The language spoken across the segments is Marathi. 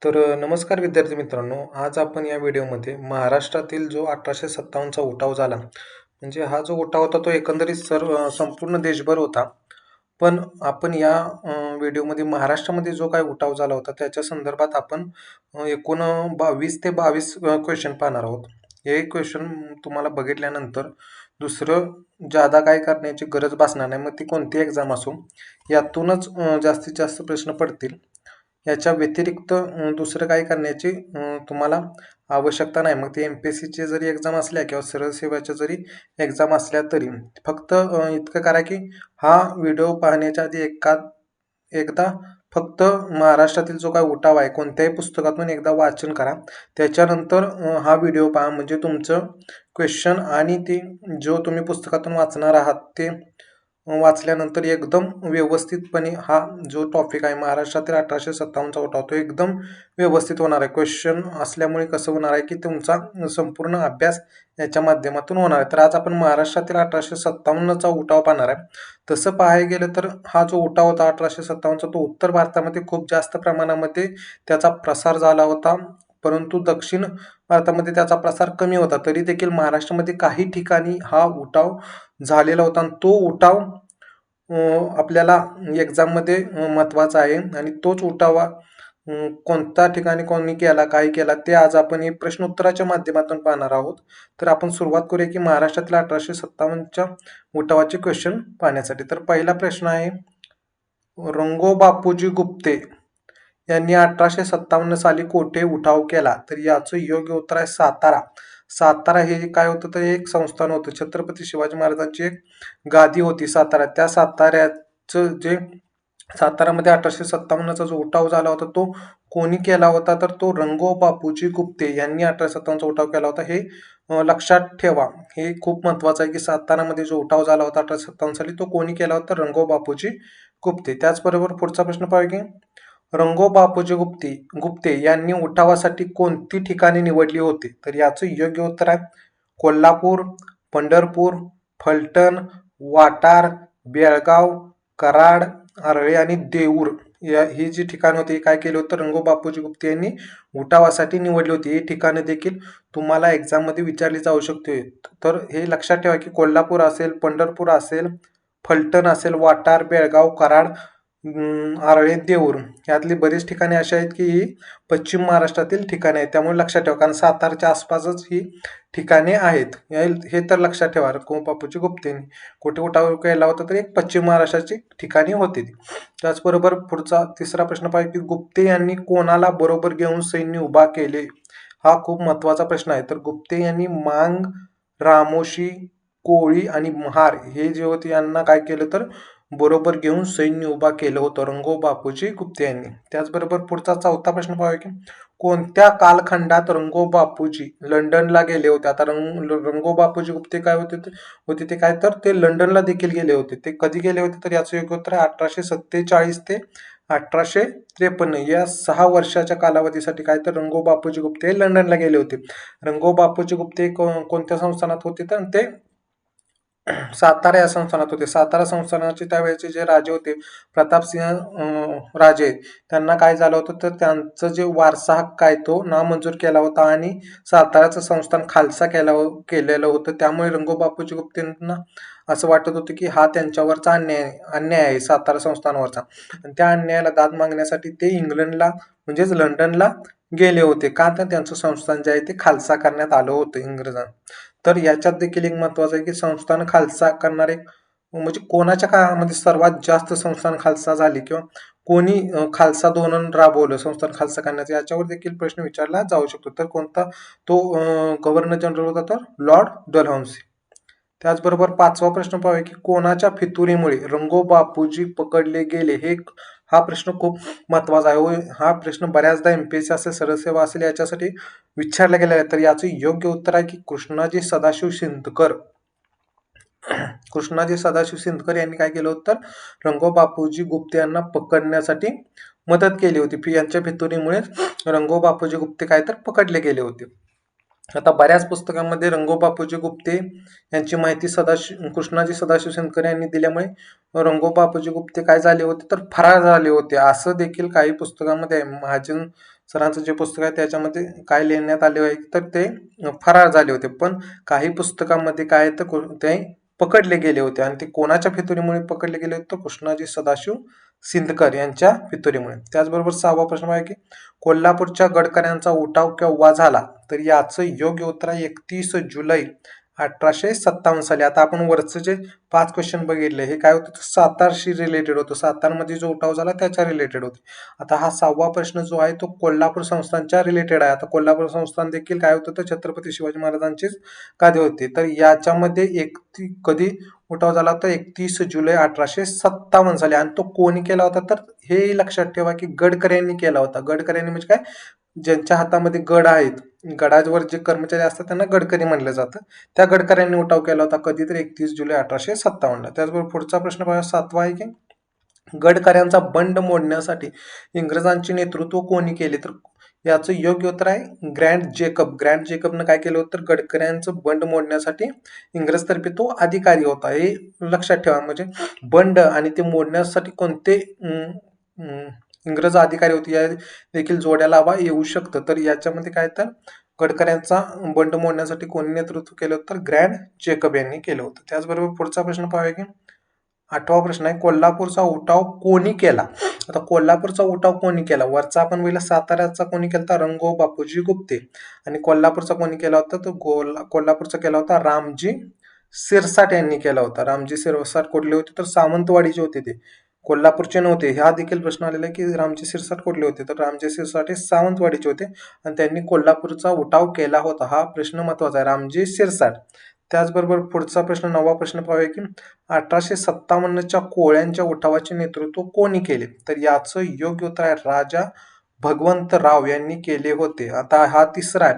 नमस्कार विद्यार्थी मित्रांनो. आज आपण या व्हिडिओमध्ये महाराष्ट्रातील जो 1857चा उठाव झाला, म्हणजे हा जो उठाव होता तो एकंदरीत संपूर्ण देशभर होता. पण आपण या व्हिडिओमध्ये महाराष्ट्रामध्ये जो काही उठाव झाला होता त्याच्या संदर्भात आपण एकूण 22 ते 22 क्वेश्चन पाहणार आहोत. हे क्वेश्चन तुम्हाला बघितल्यानंतर दुसरं जादा काय करण्याची गरज भासणार नाही. मग ती कोणती एक्झाम असो, यातूनच जास्तीत जास्त प्रश्न पडतील. याच्या व्यतिरिक्त दुसरं काही करण्याची तुम्हाला आवश्यकता नाही. मग ते MPSCची जरी एक्झाम असल्या किंवा सरळ सेवाच्या जरी एक्झाम असल्या तरी फक्त इतकं करा की हा व्हिडिओ पाहण्याच्या आधी एकदा फक्त महाराष्ट्रातील जो काही उठाव आहे कोणत्याही पुस्तकातून एकदा वाचन करा. त्याच्यानंतर हा व्हिडिओ पहा, म्हणजे तुमचं क्वेश्चन आणि ते जो तुम्ही पुस्तकातून वाचणार आहात ते वाचल्यानंतर एकदम व्यवस्थितपणे हा जो टॉपिक आहे महाराष्ट्रातील 1857चा उठाव तो एकदम व्यवस्थित होणार आहे. क्वेश्चन असल्यामुळे कसं होणार आहे की तुमचा संपूर्ण अभ्यास याच्या माध्यमातून होणार आहे. तर आज आपण महाराष्ट्रातील 1857चा उठाव पाहणार आहे. तसं पाहायला गेलं तर हा जो उठाव होता 1857चा तो उत्तर भारतामध्ये खूप जास्त प्रमाणामध्ये त्याचा प्रसार झाला होता, परंतु दक्षिण भारतामध्ये त्याचा प्रसार कमी होता. तरी देखील महाराष्ट्रामध्ये काही ठिकाणी हा उठाव झालेला होता आणि तो उठाव आपल्याला एक्झाममध्ये महत्त्वाचा आहे आणि तोच उठाव कोणत्या ठिकाणी कोणी केला, काय केला ते आज आपण हे प्रश्नोत्तराच्या माध्यमातून पाहणार आहोत. तर आपण सुरुवात करूया की महाराष्ट्रातील 1857च्या उठावाचे क्वेश्चन पाहण्यासाठी. तर पहिला प्रश्न आहे, रंगो बापूजी गुप्ते यांनी 1857 साली कोठे उठाव केला? तर याचं योग्य उत्तर आहे सातारा. सातारा हे काय होतं तर एक संस्थान होतं. छत्रपती शिवाजी महाराजांची एक गादी होती सातारा. त्या साताऱ्याचं जे सातारामध्ये 1857चा जो उठाव झाला होता तो कोणी केला होता तर तो रंगो बापूजी गुप्ते यांनी 1857चा उठाव केला होता. हे लक्षात ठेवा. हे खूप महत्वाचं आहे की सातारामध्ये जो उठाव झाला होता 1857 साली तो कोणी केला होता? रंगो बापूजी गुप्ते. त्याचबरोबर पुढचा प्रश्न पाहूया की रंगो बापूजी गुप्ते यांनी उठावासाठी कोणती ठिकाणे निवडली होती? तर याचं योग्य उत्तर आहे कोल्हापूर, पंढरपूर, फलटण, वाटार, बेळगाव, कराड, आरळे आणि देऊर ही जी ठिकाणं होती काय केलं होतं रंगो बापूजी गुप्ते यांनी उठावासाठी निवडली होती. ही ठिकाणं देखील तुम्हाला एक्झाममध्ये विचारली जाऊ शकते. तर हे लक्षात ठेवा की कोल्हापूर असेल, पंढरपूर असेल, फलटण असेल, वाटार, बेळगाव, कराड, आरळे, देऊर यातली बरीच ठिकाणे अशी आहेत की ही पश्चिम महाराष्ट्रातील ठिकाणे आहेत. त्यामुळे लक्षात ठेवा, कारण सातारच्या आसपासच ही ठिकाणे आहेत. हे तर लक्षात ठेवा. रंगो बापूजी गुप्तेंनी कुठे उठाव केला होता तर एक पश्चिम महाराष्ट्राची ठिकाणी होती ती. त्याचबरोबर पुढचा तिसरा प्रश्न पाहिजे की गुप्ते यांनी कोणाला बरोबर घेऊन सैन्य उभा केले? हा खूप महत्वाचा प्रश्न आहे. तर गुप्ते यांनी मांग, रामोशी, कोळी आणि महार हे जे होते यांना काय केलं तर बरोबर घेऊन सैन्य उभा केलं होतं रंगो बापूजी गुप्ते यांनी. त्याचबरोबर पुढचा चौथा प्रश्न पाहूया की कोणत्या कालखंडात रंगो बापूजी लंडनला गेले होते? आता रंगो बापूजी गुप्ते काय होते ते काय तर ते लंडनला देखील गेले होते. ते कधी गेले होते तर याचं योग्य उत्तर आहे 1847 ते 1853 या 6 वर्षाच्या कालावधीसाठी काय तर रंगो बापूजी गुप्ते लंडनला गेले होते. रंगो बापूजी गुप्ते कोणत्या संस्थानात होते तर ते सातारा या संस्थानात होते. सातारा संस्थानाचे त्यावेळेचे जे राजे होते प्रतापसिंह राजे, त्यांना काय झालं होतं तर त्यांचं जे वारसा हक्क आहे तो नामंजूर केला होता आणि साताराचं संस्थान खालसा केलेलं होतं. त्यामुळे रंगो बापूजी गुप्तेंना असं वाटत होतं की हा त्यांच्यावरचा अन्याय आहे सातारा संस्थानावरचा, आणि त्या अन्यायाला दाद मागण्यासाठी ते इंग्लंडला म्हणजेच लंडनला गेले होते. का तर त्यांचं संस्थान जे आहे ते खालसा करण्यात आलं होतं इंग्रजांना. तर याच्यात देखील एक महत्वाचं आहे की संस्थान खालसा करणारे म्हणजे कोणाच्या काळामध्ये सर्वात जास्त संस्थान खालसा झाली किंवा कोणी खालसा धोरण राबवलं संस्थान खालसा करण्याचं, याच्यावर देखील प्रश्न विचारला जाऊ शकतो. तर कोणता तो गव्हर्नर जनरल होता तर लॉर्ड डलहौसी. त्याचबरोबर पाचवा प्रश्न पाहूया की कोणाच्या फितुरीमुळे रंगो बापूजी पकडले गेले? हा प्रश्न खूप महत्वाचा आहे. हा प्रश्न बऱ्याचदा MPSC असेल, सरळ सेवा असेल याच्यासाठी विचारला गेलेला आहे. तर याचं योग्य उत्तर आहे की कृष्णाजी सदाशिव सिंदकर यांनी काय केलं होतं तर रंगो बापूजी गुप्ते यांना पकडण्यासाठी मदत केली होती. यांच्या फितुरीमुळे रंगो बापूजी गुप्ते काय तर पकडले गेले होते. आता बऱ्याच पुस्तकांमध्ये रंगोबापूजी गुप्ते यांची माहिती कृष्णाजी सदाशिव सेनकर यांनी दिल्यामुळे रंगोबापूजी गुप्ते काय झाले होते तर फरार झाले होते, असं देखील काही पुस्तकांमध्ये आहे. महाजन सरांचं जे पुस्तक आहे त्याच्यामध्ये काय लिहिण्यात आले आहे तर ते फरार झाले होते. पण काही पुस्तकांमध्ये काय तर ते पकडले गेले होते आणि ते कोणाच्या फितुरीमुळे पकडले गेले होते तर कृष्णाजी सदाशिव सिंदकर यांच्या फितुरीमुळे. त्याचबरोबर 6वा प्रश्न आहे की कोल्हापूरच्या गडकऱ्यांचा उठाव केव्हा झाला तर याचं योग्य उत्तर आहे 31 जुलै 1857 साली. आता आपण वरचं जे 5 क्वेश्चन बघितले हे काय होतं तर सातारशी रिलेटेड होतं, सातारमध्ये जो उठाव झाला त्याच्या रिलेटेड होते. आता हा 6वा प्रश्न जो आहे तो कोल्हापूर संस्थानच्या रिलेटेड आहे. आता कोल्हापूर संस्थान देखील काय होतं तर छत्रपती शिवाजी महाराजांचीच गादी होती. तर याच्यामध्ये कधी उठाव झाला होता 31 जुलै 1857 साली आणि तो कोणी केला होता तर हे लक्षात ठेवा की गडकऱ्यांनी केला होता. गडकऱ्यांनी म्हणजे काय, ज्यांच्या हातामध्ये गड आहेत, गडावर जे कर्मचारी असतात त्यांना गडकरी म्हणलं जातं, त्या गडकऱ्यांनी उठाव केला होता कधी तर 31 जुलै 1857ला. त्याचबरोबर पुढचा प्रश्न बघा 7वा आहे की गडकऱ्यांचा बंड मोडण्यासाठी इंग्रजांचे नेतृत्व कोणी केले तर याचं योग्य उत्तर आहे ग्रँड जेकब. ग्रँड जेकबनं काय केलं होतं तर गडकऱ्यांचं बंड मोडण्यासाठी इंग्रजतर्फे तो अधिकारी होता, हे लक्षात ठेवा. म्हणजे बंड आणि ते मोडण्यासाठी कोणते इंग्रज अधिकारी होते या देखील जोड्या लावा येऊ शकतं. तर याच्यामध्ये काय तर गडकऱ्यांचा बंड मोडण्यासाठी कोणी नेतृत्व केलं होतं तर ग्रँड जेकब यांनी केलं होतं. त्याचबरोबर पुढचा प्रश्न पाहूया की 8वा प्रश्न आहे कोल्हापूरचा उठाव कोणी केला. आता कोल्हापूरचा उठाव कोणी केला, वरचा आपण पहिला साताऱ्याचा कोणी केला होता रंगो बापूजी गुप्ते आणि कोल्हापूरचा कोणी केला होता तर कोल्हापूरचा केला होता रामजी सिरसाट यांनी केला होता. रामजी सिरसाट कुठले होते तर सावंतवाडीचे होते, ते कोल्हापूरचे नव्हते. हा देखील प्रश्न आलेला आहे की रामजी सिरसाट कुठले होते तर रामजी सिरसाट हे सावंतवाडीचे होते आणि त्यांनी कोल्हापूरचा उठाव केला होता. हा प्रश्न महत्वाचा आहे, रामजी सिरसाट. त्याचबरोबर पुढचा प्रश्न 9वा प्रश्न पाहूया की 1857च्या कोळ्यांच्या उठावाचे नेतृत्व कोणी केले तर याचं योग्य उत्तर आहे राजा भगवंतराव यांनी केले होते. आता हा तिसरा आहे,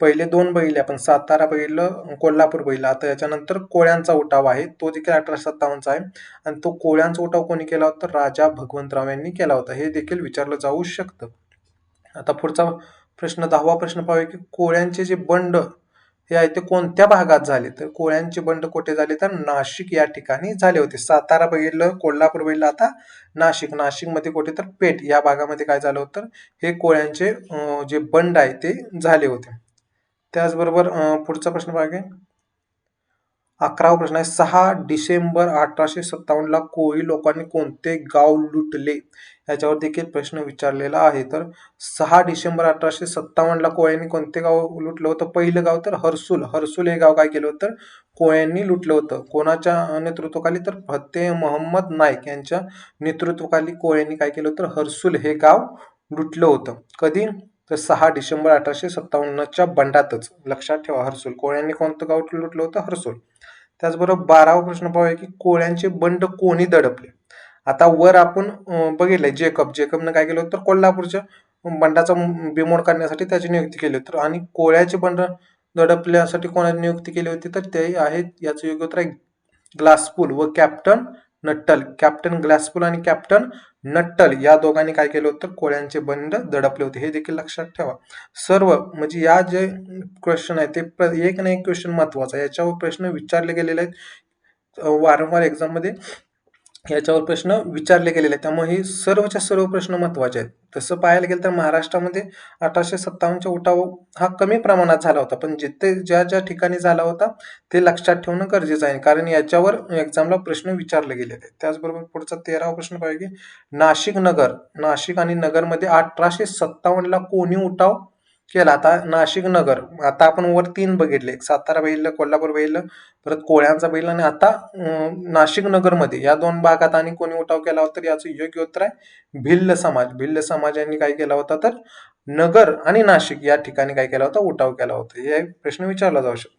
पहिले 2 बघितले आपण, सातारा बघितलं, कोल्हापूर बघितलं. आता याच्यानंतर कोळ्यांचा उठाव आहे तो देखील 1857चा आहे आणि तो कोळ्यांचा उठाव कोणी केला होता तर राजा भगवंतराव यांनी केला होता, हे देखील विचारलं जाऊ शकतं. आता पुढचा प्रश्न 10वा प्रश्न पाहूया की कोळ्यांचे जे बंड हे आहे ते कोणत्या भागात झाले तर कोळ्यांचे बंड कुठे झाले तर नाशिक या ठिकाणी झाले होते. सातारा बघितलं, कोल्हापूर बघितलं, आता नाशिकमध्ये कुठे तर पेठ या भागामध्ये काय झालं होतं हे कोळ्यांचे जे बंड आहे ते झाले होते. त्याचबरोबर पुढचा प्रश्न बघा, 11वा प्रश्न आहे 6 डिसेंबर 1857ला कोळी लोकांनी कोणते गाव लुटले, याच्यावर देखील प्रश्न विचारलेला आहे. तर 6 डिसेंबर 1857ला कोळ्यांनी कोणते गाव लुटलं होतं, पहिलं गाव तर हर्सुल. हर्सुल हे गाव काय केलं होतं कोळ्यांनी लुटलं होतं. कोणाच्या नेतृत्वाखाली तर फतेह मोहम्मद नाईक यांच्या नेतृत्वाखाली कोळ्यांनी काय केलं होतं हर्सुल हे गाव लुटलं होतं. कधी तर 6 डिसेंबर 1857च्या बंडातच. लक्षात ठेवा, हर्सुल. कोळ्यांनी कोणतं गाव लुटलं होतं हर्सुल. त्याचबरोबर 12वा प्रश्न पाहूया की कोळ्यांचे बंड कोणी दडपले. आता वर आपण बघितलंय जेकबनं काय केलं तर कोल्हापूरच्या बंडाचा बिमोड करण्यासाठी त्याची नियुक्ती केली होती आणि कोळ्याचे बंड दडपण्यासाठी कोणाची नियुक्ती केली होती तर ते आहेत, याचं योग्य उत्तर आहे ग्लासपूल व कॅप्टन नट्टल. कॅप्टन ग्लासपूल आणि कॅप्टन नट्टल या दोघांनी काय केलं होतं कोळ्यांचे बंड दडपले होते, हे देखील लक्षात ठेवा. सर्व म्हणजे या जे क्वेश्चन आहे ते एक ना एक क्वेश्चन महत्वाचा आहे, याच्यावर प्रश्न विचारले गेलेले आहेत वारंवार एक्झाम मध्ये, याच्यावर प्रश्न विचारले गेलेले आहेत, त्यामुळे हे सर्वच्या सर्व प्रश्न महत्वाचे आहेत. तसं पाहायला गेलं तर महाराष्ट्रामध्ये 1857चा उठाव हा कमी प्रमाणात झाला होता, पण जिथे ज्या ज्या ठिकाणी झाला होता ते लक्षात ठेवणं गरजेचं आहे, कारण याच्यावर एक्झामला प्रश्न विचारले गेलेले आहेत. त्याचबरोबर पुढचा 13वा प्रश्न पाहिजे की नाशिक आणि नगरमध्ये 1857ला कोणी उठाव केला. आता नाशिक नगर, आता आपण वर 3 बघितले, सातारा बघितलं, कोल्हापूर बघितलं, परत कोळ्यांचा बघितलं आणि आता नाशिक नगरमध्ये या 2 भागात आणि कोणी उठाव केला होता तर याचं योग्य उत्तर आहे भिल्ल समाज. भिल्ल समाजाने काय केला होता तर नगर आणि नाशिक या ठिकाणी काय केला होता उठाव केला होता, हे प्रश्न विचारला जाऊ शकतो.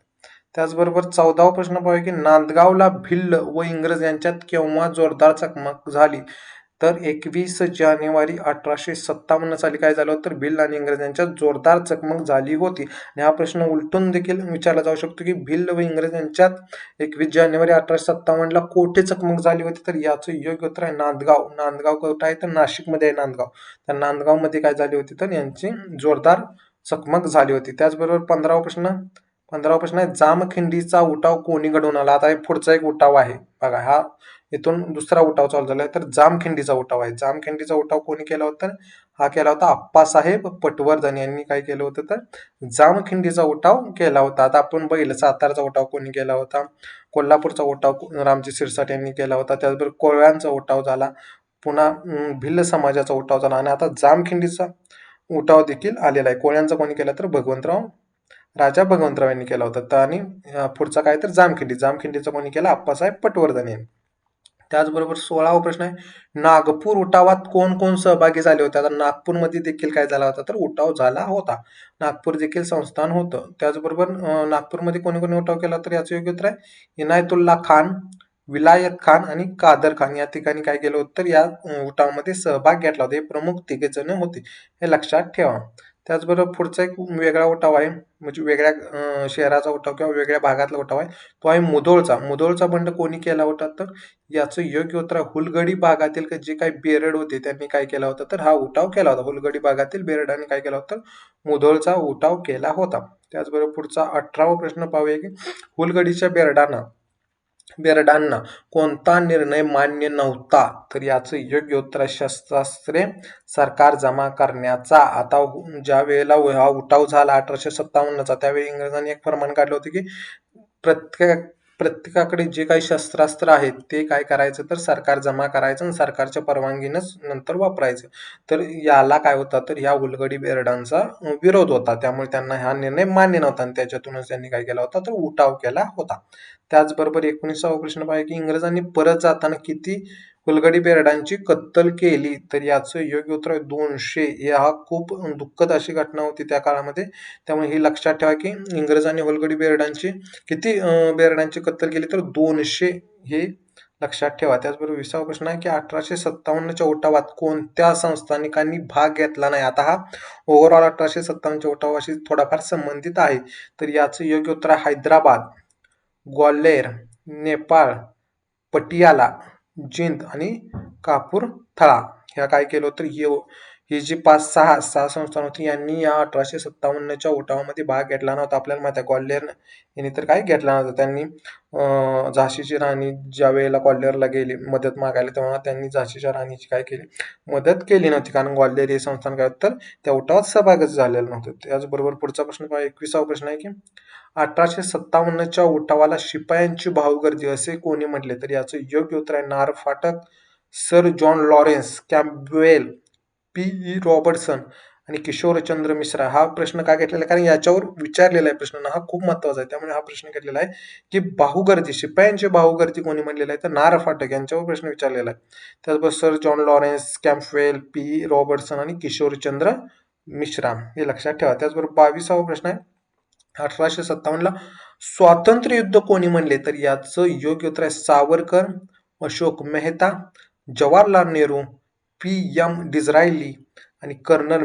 त्याचबरोबर 14वा प्रश्न पाहूया की नांदगावला भिल्ल व इंग्रज यांच्यात केव्हा जोरदार चकमक झाली तर 21 जानेवारी 1857 साली काय झालं तर भिल्ल आणि इंग्रज यांच्यात जोरदार चकमक झाली होती. आणि हा प्रश्न उलटून देखील विचारला जाऊ शकतो की भिल्ल व इंग्रज यांच्यात 21 जानेवारी 1857ला कोठे चकमक झाली होती तर याचं योग्य उत्तर आहे नांदगाव. नांदगाव कुठं आहे तर नाशिकमध्ये आहे नांदगाव. तर नांदगावमध्ये काय झाली होती तर यांची जोरदार चकमक झाली होती. त्याचबरोबर 15वा प्रश्न आहे, जामखिंडीचा उठाव कोणी घडवून आला? आता हे पुढचा एक उठाव आहे बघा, हा इथून दुसरा उठाव चालू झालाय. तर जामखिंडीचा उठाव आहे. जामखिंडीचा उठाव कोणी केला होता? हा केला होता आप्पासाहेब पटवर्धन यांनी. काय केलं होतं तर जामखिंडीचा उठाव केला होता. आता आपण बघितलं सातारचा उठाव कोणी केला होता, कोल्हापूरचा उठाव रामजी शिरसाट यांनी केला होता, त्याचबरोबर कोळव्यांचा उठाव झाला, पुन्हा भिल्ल समाजाचा उठाव झाला आणि आता जामखिंडीचा उठाव देखील आलेला आहे. कोळ्यांचा कोणी केला तर राजा भगवंतराव यांनी केला होता. तर आणि पुढचा काय तर जामखिंडीचा कोणी केला? आप्पासाहेब पटवर्धन यांनी. त्याचबरोबर 16वा प्रश्न आहे, नागपूर उठावात कोण कोण सहभागी झाले होते? आता नागपूरमध्ये देखील काय झाला होता तर उठाव झाला होता. नागपूर देखील संस्थान होतं. त्याचबरोबर नागपूरमध्ये कोणी कोणी उठाव केला तर याचं योग्य उत्तर आहे इनायतुल्ला खान, विलायत खान आणि कादर खान या ठिकाणी काय केलं होतं तर या उठावामध्ये सहभाग घेतला होता. हे प्रमुख तिघे जण होते, हे लक्षात ठेवा. त्याचबरोबर पुढचा एक वेगळा उठाव आहे, म्हणजे वेगळ्या शहराचा उठाव किंवा वेगळ्या भागातला उठाव आहे, तो आहे मुधोळचा बंड कोणी केला होता तर याचं योग्य उत्तर हुलगडी भागातील जे काही बेरड होते त्यांनी काय केला होता तर हा उठाव केला होता. हुलगडी भागातील बेरडांनी काय केला होता? मुधोळचा उठाव केला होता. त्याचबरोबर पुढचा 18वा प्रश्न पाहूया की हुलगडीच्या बेरडांना कोणता निर्णय मान्य नव्हता? तर याचं योग्य उत्तर शस्त्रास्त्रे सरकार जमा करण्याचा. आता ज्या वेळेला हा उठाव झाला 1857चा, त्यावेळी इंग्रजांनी एक फरमान काढलं होतं की प्रत्येकाकडे जे काही शस्त्रास्त्र आहेत ते काय करायचं तर सरकार जमा करायचं आणि सरकारच्या परवानगीनंच नंतर वापरायचं. तर याला काय होता तर ह्या हुलगडी बेरडांचा विरोध होता, त्यामुळे त्यांना हा निर्णय मान्य नव्हता आणि त्याच्यातूनच त्यांनी काय केला होता तर उठाव केला होता. त्याचबरोबर 19वा प्रश्न पाहिजे की इंग्रजांनी परत जाताना किती हुलगडी बेरडांची कत्तल केली? तर याचं योग्य उत्तर आहे 200. हा खूप दुःखद अशी घटना होती त्या काळामध्ये, त्यामुळे हे लक्षात ठेवा की इंग्रजांनी हुलगडी बेरडांची किती बेरडांची कत्तल केली तर 200, हे लक्षात ठेवा. त्याचबरोबर 20वा प्रश्न आहे की 1857च्या उठावात कोणत्या संस्थानिकांनी भाग घेतला नाही? आता हा ओव्हरऑल 1857च्या उठावाशी थोडाफार संबंधित आहे. तर याचं योग्य उत्तर आहे हैदराबाद, ग्वाल्हेर, नेपाळ, पटियाला, जिंद आणि कापूरथळा. ह्या काय केलं होतं ही जी सहा संस्थान होती यांनी या 1857च्या उठावामध्ये भाग घेतला नव्हता. आपल्याला माहिती आहे ग्वाल्हेर यांनी तर काय घेतला नव्हता. त्यांनी झाशीची राणी ज्या वेळेला ग्वाल्हेरला गेली मदत मागायला, तेव्हा त्यांनी झाशीच्या राणीची काय केली मदत केली नव्हती, कारण ग्वाल्हेर हे संस्थान काय तर त्या उठावात सहभागच झालेलं नव्हतं. त्याचबरोबर पुढचा प्रश्न 21वा प्रश्न आहे की 1857च्या उठावाला शिपायांची भाऊगर्दी असे कोणी म्हटले? तर याचं योग्य उत्तर आहे नार Phatak, sir John Lawrence, Campbell, P E. Robertson आणि किशोरचंद्र मिश्रा. हा प्रश्न का घेतलेला आहे कारण याच्यावर विचारलेला आहे प्रश्न, हा खूप महत्वाचा आहे, त्यामुळे हा प्रश्न घेतलेला आहे की बाहुगर्दी, शिपायांची बाहुगर्दी कोणी म्हणलेला आहे तर नार फाटक यांच्यावर प्रश्न विचारलेला आहे. त्याचबरोबर sir John Lawrence, Campbell, P E. Robertson आणि किशोरचंद्र मिश्रा, हे लक्षात ठेवा. त्याचबरोबर 22वा प्रश्न आहे 1857ला स्वातंत्र्य युद्ध कोणी म्हणले? तर याचं योग्य उत्तर आहे सावरकर, अशोक मेहता, जवाहरलाल नेहरू, पी.एम. डिझरायली आणि कर्नल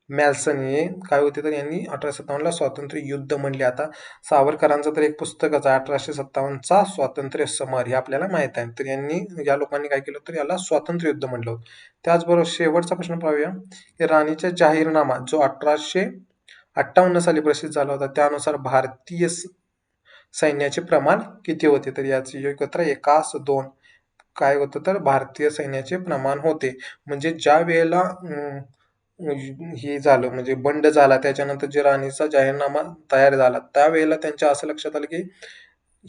मॅल्सन हे काय होते तर यांनी 1857ला स्वातंत्र्य युद्ध म्हणले. आता सावरकरांचं तर एक पुस्तकच आहे 1857चा स्वातंत्र्य समर, हे आपल्याला माहित आहे. तर यांनी या लोकांनी काय केलं तर याला स्वातंत्र्य युद्ध म्हणलं होतं. त्याचबरोबर शेवटचा प्रश्न पाहूया की राणीचा जाहीरनामा जो 1858 साली प्रसिद्ध झाला होता, त्यानुसार भारतीय सैन्याचे प्रमाण किती होते? तर याचे योग्य उत्तर 1:2 काय होतं तर भारतीय सैन्याचे प्रमाण होते. म्हणजे ज्या वेळेला हे झालं म्हणजे बंड झाला, त्याच्यानंतर जे राणीचा जाहीरनामा तयार झाला, त्यावेळेला त्यांच्या असं लक्षात आलं की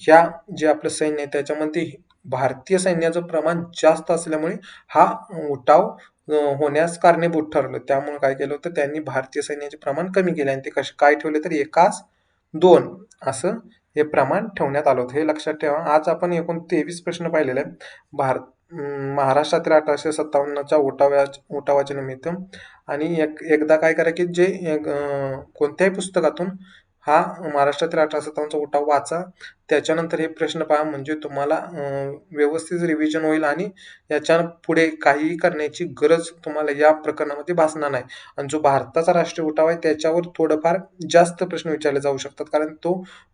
ह्या जे आपलं सैन्य आहे त्याच्यामध्ये भारतीय सैन्याचं प्रमाण जास्त असल्यामुळे हा उठाव होण्यास कारणीभूत ठरलं. त्यामुळे काय केलं होतं त्यांनी भारतीय सैन्याचे प्रमाण कमी केले आणि ते काय ठेवले तर 1:2 असं हे प्रमाण ठेवण्यात आलं होतं, हे लक्षात ठेवा. आज आपण एकूण 23 प्रश्न पाहिलेले आहेत महाराष्ट्रातील 1857च्या उठावाच्या निमित्त. आणि एकदा काय करा की जे कोणत्याही पुस्तकातून हा महाराष्ट्रातील 1857चा उठाव वाचा. त्याच्यानंतर हे प्रश्न पहा, म्हणजे तुम्हाला व्यवस्थित रिव्हिजन होईल आणि याच्या पुढे काहीही करण्याची गरज तुम्हाला या प्रकरणामध्ये भासणार नाही. आणि जो भारताचा राष्ट्रीय उठाव आहे त्याच्यावर थोडंफार जास्त प्रश्न विचारले जाऊ शकतात, कारण तो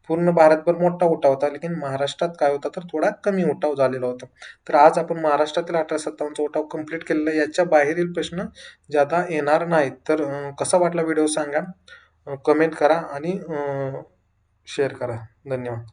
पूर्ण भारतभर मोठा उठाव होता. लेकिन महाराष्ट्रात काय होता तर थोडा कमी उठाव झालेला होता. तर आज आपण महाराष्ट्रातील 1857चा उठाव कंप्लीट केलेला आहे. याच्या बाहेरील प्रश्न ज्यादा येणार नाहीत. तर कसा वाटला व्हिडिओ सांगा, कमेंट करा आणि शेअर करा. धन्यवाद.